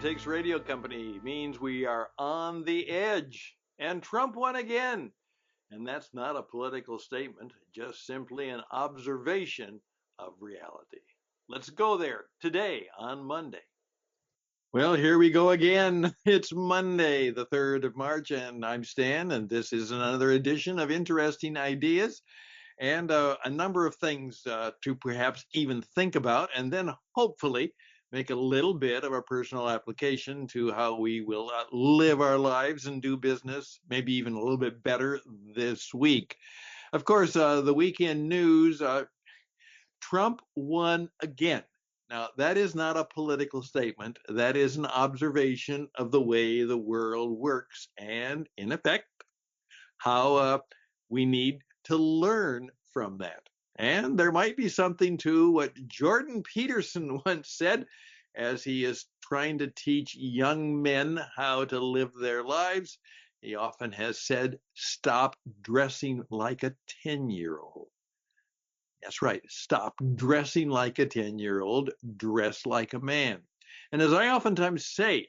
Politics Radio Company means we are on the edge. And Trump won again. And that's not a political statement, just simply an observation of reality. Let's go there today on Monday. Well, here we go again. It's Monday, the 3rd of March, and I'm Stan, and this is another edition of Interesting Ideas and a number of things to perhaps even think about, and then hopefully make a little bit of a personal application to how we will live our lives and do business, maybe even a little bit better this week. Of course, the weekend news, Trump won again. Now, that is not a political statement. That is an observation of the way the world works and, in effect, how we need to learn from that. And there might be something to what Jordan Peterson once said as he is trying to teach young men how to live their lives. He often has said, stop dressing like a 10-year-old. That's right. Stop dressing like a 10-year-old. Dress like a man. And as I oftentimes say,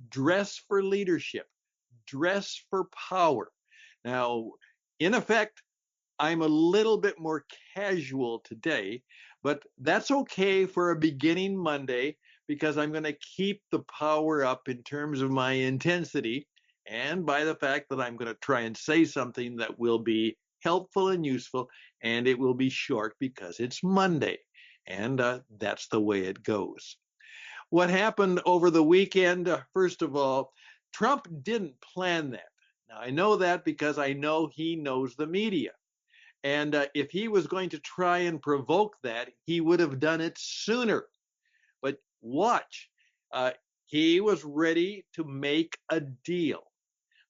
dress for leadership. Dress for power. Now, in effect, I'm a little bit more casual today, but that's okay for a beginning Monday because I'm going to keep the power up in terms of my intensity and by the fact that I'm going to try and say something that will be helpful and useful, and it will be short because it's Monday, and that's the way it goes. What happened over the weekend, first of all, Trump didn't plan that. Now, I know that because I know he knows the media. And if he was going to try and provoke that, he would have done it sooner. But watch, he was ready to make a deal.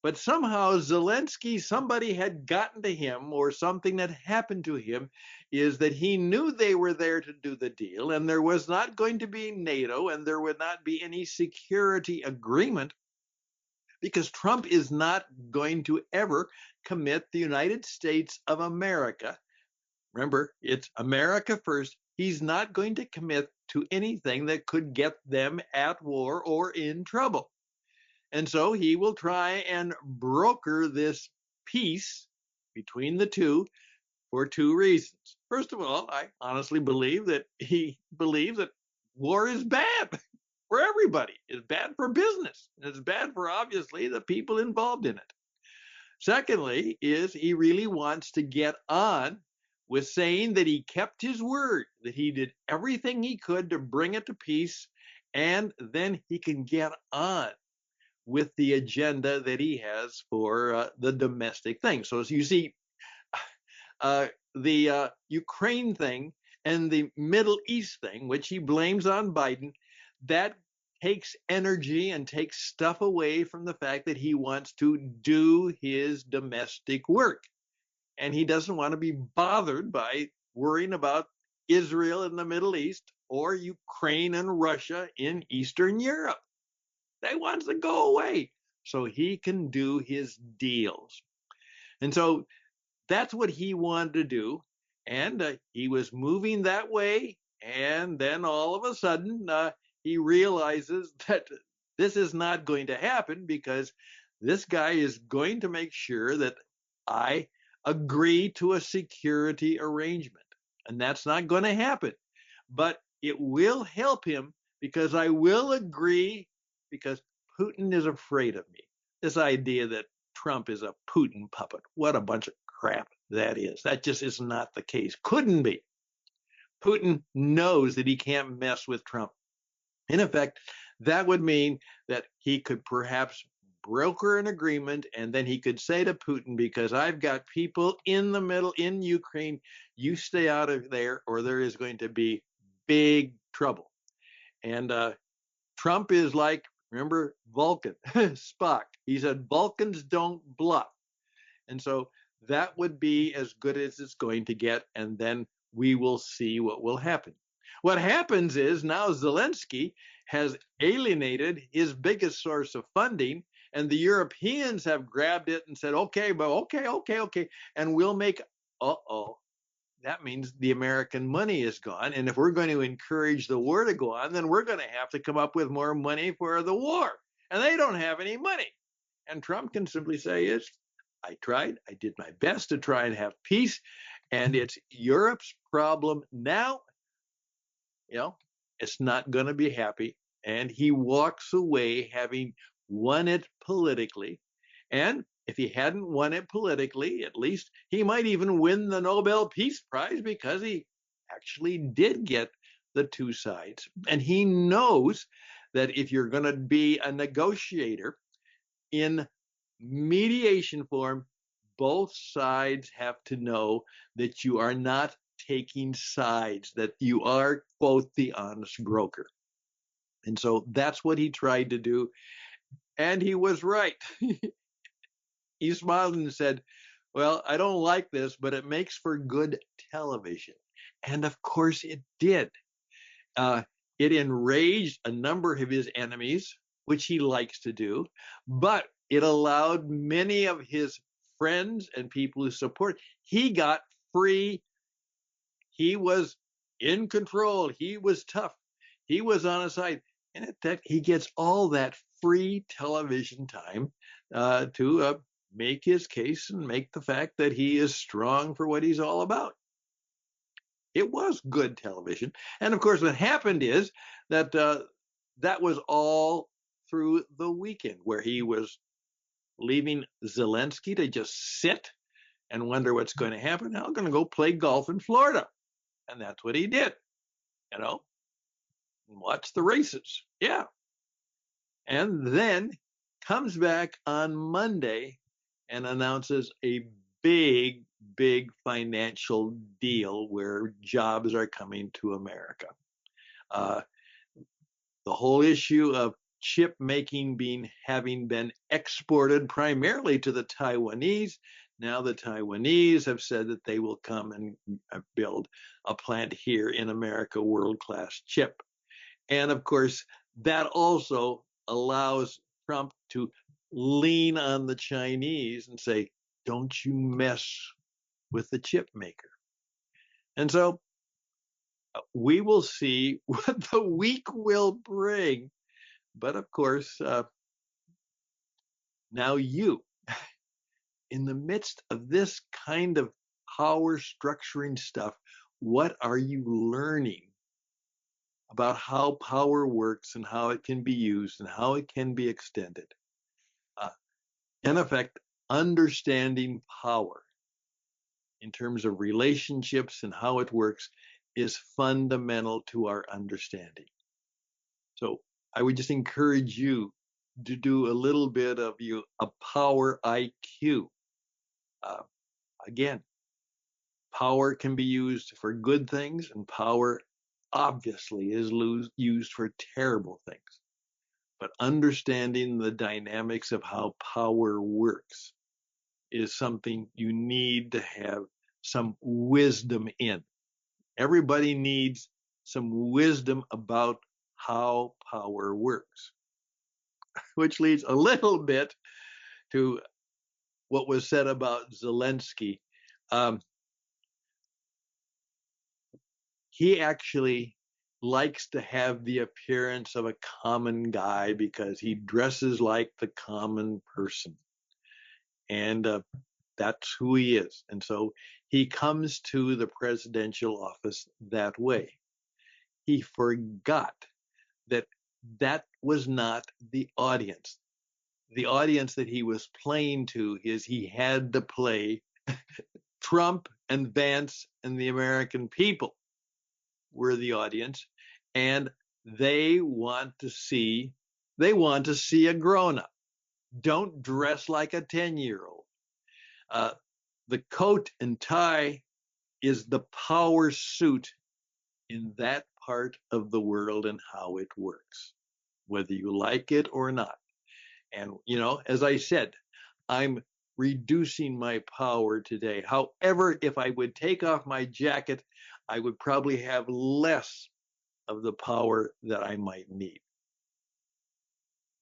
But somehow Zelensky, somebody had gotten to him, or something that happened to him, is that he knew they were there to do the deal, and there was not going to be NATO, and there would not be any security agreement, because Trump is not going to ever commit the United States of America. Remember, it's America first. He's not going to commit to anything that could get them at war or in trouble. And so he will try and broker this peace between the two for two reasons. First of all, I honestly believe that he believes that war is bad for everybody. It's bad for business. And it's bad for, obviously, the people involved in it. Secondly, is he really wants to get on with saying that he kept his word, that he did everything he could to bring it to peace, and then he can get on with the agenda that he has for the domestic thing. So as you see, the Ukraine thing and the Middle East thing, which he blames on Biden, that takes energy and takes stuff away from the fact that he wants to do his domestic work. And he doesn't want to be bothered by worrying about Israel in the Middle East or Ukraine and Russia in Eastern Europe. They want to go away so he can do his deals. And so that's what he wanted to do. And he was moving that way. And then all of a sudden, he realizes that this is not going to happen because this guy is going to make sure that I agree to a security arrangement. And that's not going to happen. But it will help him because I will agree, because Putin is afraid of me. This idea that Trump is a Putin puppet, what a bunch of crap that is. That just is not the case. Couldn't be. Putin knows that he can't mess with Trump. In effect, that would mean that he could perhaps broker an agreement, and then he could say to Putin, because I've got people in the middle in Ukraine, you stay out of there or there is going to be big trouble. And Trump is like, remember Vulcan, Spock. He said, Vulcans don't bluff. And so that would be as good as it's going to get. And then we will see what will happen. What happens is now Zelensky has alienated his biggest source of funding, and the Europeans have grabbed it and said, okay, but okay. And we'll make, that means the American money is gone. And if we're going to encourage the war to go on, then we're going to have to come up with more money for the war. And they don't have any money. And Trump can simply say, I tried, I did my best to try and have peace, and it's Europe's problem now. It's not going to be happy. And he walks away having won it politically. And if he hadn't won it politically, at least he might even win the Nobel Peace Prize, because he actually did get the two sides. And he knows that if you're going to be a negotiator in mediation form, both sides have to know that you are not taking sides, that you are, quote, the honest broker. And so that's what he tried to do. And he was right. He smiled and said, well, I don't like this, but it makes for good television. And of course it did. It enraged a number of his enemies, which he likes to do, but it allowed many of his friends and people who support. He got free. He was in control. He was tough. He was on his side. And at that, he gets all that free television time to make his case and make the fact that he is strong for what he's all about. It was good television. And of course, what happened is that that was all through the weekend, where he was leaving Zelensky to just sit and wonder what's going to happen. Now I'm going to go play golf in Florida. And that's what he did, and watch the races. Yeah. And then comes back on Monday and announces a big, big financial deal where jobs are coming to America. The whole issue of chip making having been exported primarily to the Taiwanese. Now the Taiwanese have said that they will come and build a plant here in America, world-class chip. And of course, that also allows Trump to lean on the Chinese and say, don't you mess with the chip maker. And so we will see what the week will bring. But of course, now you, in the midst of this kind of power structuring stuff, what are you learning about how power works and how it can be used and how it can be extended? In effect, understanding power in terms of relationships and how it works is fundamental to our understanding. So I would just encourage you to do a little bit of a power IQ. Again, power can be used for good things, and power obviously is used for terrible things. But understanding the dynamics of how power works is something you need to have some wisdom in. Everybody needs some wisdom about how power works, which leads a little bit to what was said about Zelensky. He actually likes to have the appearance of a common guy because he dresses like the common person. And that's who he is. And so he comes to the presidential office that way. He forgot that that was not the audience. The audience that he was playing to is he had to play Trump and Vance and the American people were the audience, and they want to see a grown-up. Don't dress like a 10-year-old. The coat and tie is the power suit in that part of the world and how it works, whether you like it or not. And, as I said, I'm reducing my power today. However, if I would take off my jacket, I would probably have less of the power that I might need.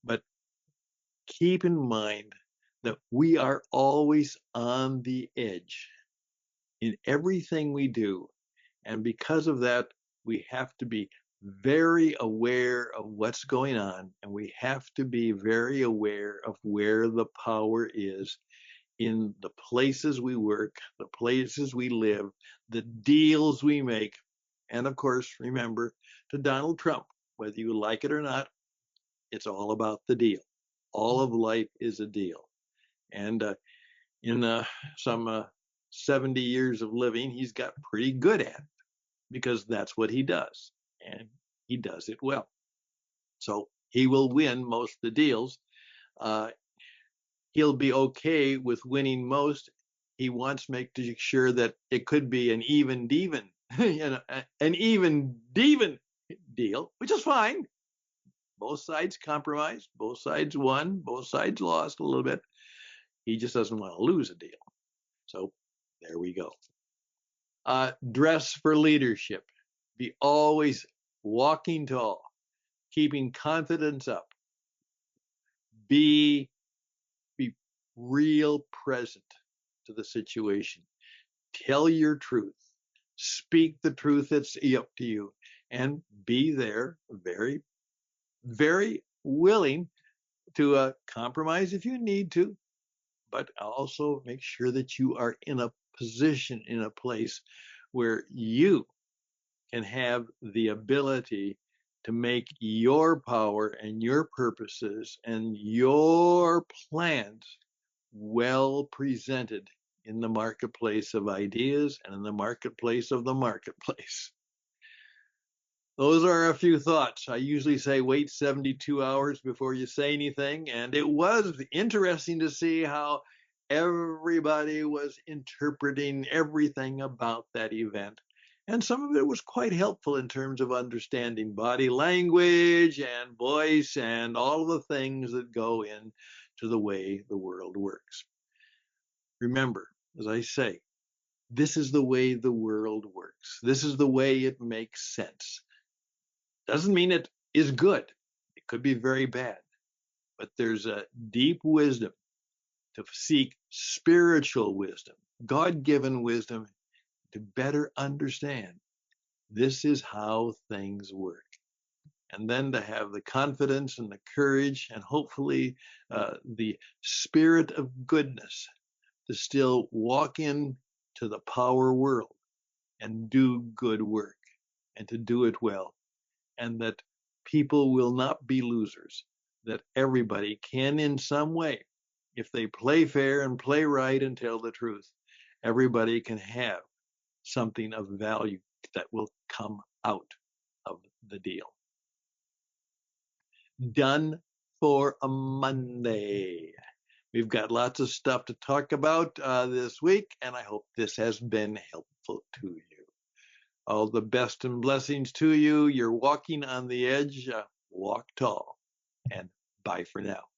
But keep in mind that we are always on the edge. in everything we do. And because of that, we have to be very aware of what's going on, and we have to be very aware of where the power is in the places we work, the places we live, the deals we make. And of course, remember, to Donald Trump, whether you like it or not, it's all about the deal. All of life is a deal. And in some 70 years of living, he's got pretty good at it because that's what he does. And he does it well. So he will win most of the deals. Uh, he'll be okay with winning most. He wants to make sure that it could be an even Deven, an even Deven deal, which is fine. Both sides compromised, both sides won, both sides lost a little bit. He just doesn't want to lose a deal. So there we go. Dress for leadership. Be always walking tall, keeping confidence up. Be real present to the situation. Tell your truth. Speak the truth that's up to you, and be there very, very willing to compromise if you need to, but also make sure that you are in a position, in a place where you can have the ability to make your power and your purposes and your plans well presented in the marketplace of ideas and in the marketplace of the marketplace. Those are a few thoughts. I usually say wait 72 hours before you say anything, and it was interesting to see how everybody was interpreting everything about that event. And some of it was quite helpful in terms of understanding body language and voice and all the things that go into the way the world works. Remember, as I say, this is the way the world works. This is the way it makes sense. Doesn't mean it is good. It could be very bad. But there's a deep wisdom to seek spiritual wisdom, God-given wisdom to better understand this is how things work. And then to have the confidence and the courage and hopefully the spirit of goodness to still walk into the power world and do good work and to do it well. And that people will not be losers, that everybody can in some way, if they play fair and play right and tell the truth, everybody can have something of value that will come out of the deal. Done for a Monday. We've got lots of stuff to talk about this week, and I hope this has been helpful to you. All the best and blessings to you. You're walking on the edge. Walk tall, and bye for now.